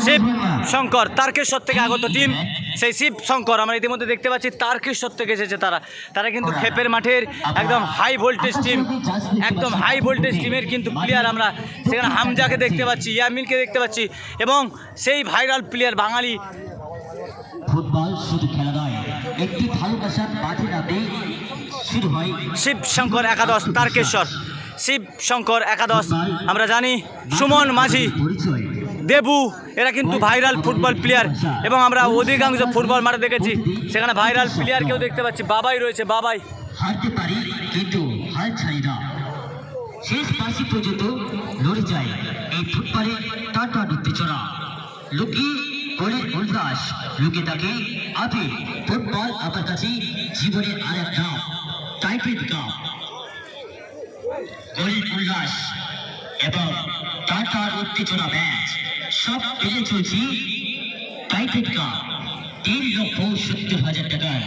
শিব শঙ্কর তারকেশ্বর থেকে আগত টিম, সেই শিব শঙ্কর আমরা ইতিমধ্যে দেখতে পাচ্ছি তারকেশ্বর থেকে এসেছে তারা কিন্তু খেপের মাঠের একদম হাই ভোল্টেজ টিম, একদম হাই ভোল্টেজ টিমের কিন্তু প্লেয়ার। আমরা সেখানে হামজাকে দেখতে পাচ্ছি, ইয়ামিনকে দেখতে পাচ্ছি এবং সেই ভাইরাল প্লেয়ার বাঙালি। ফুটবল শুধু খেলা নয়, একটি ভালোবাসার মাঠে রাতে শুরু হয় শিব শঙ্কর একাদশ তারকেশ্বর, শিব শঙ্কর একাদশ আমরা জানি সুমন মাঝি, পরিচয়। দেবু, এরা কিন্তু ভাইরাল ফুটবল প্লেয়ার এবং আমরা অধিকাংশ ফুটবল মাঠে দেখেছি সেখানে ভাইরাল প্লেয়ারকেও দেখতে পাচ্ছি। বাবাই রয়েছে, বাবাই। হারতে পারি কিন্তু হাল ছাড়ি না, শেষ বাঁশি পর্যন্ত লড়ে যায় এই ফুটবলের টানটান উত্তেজনা। লুকিয়ে গোলের উল্লাস, লুকিয়ে থাকে আবেগ। ফুটবল আমার কাছে জীবনের আর এক নাম, টাইটেল কাপ। গোলের উল্লাস এবং টানটান উত্তেজনা ম্যাচ সব পেলে চলছি টাইটেল কাপ 3,70,000 টাকায়।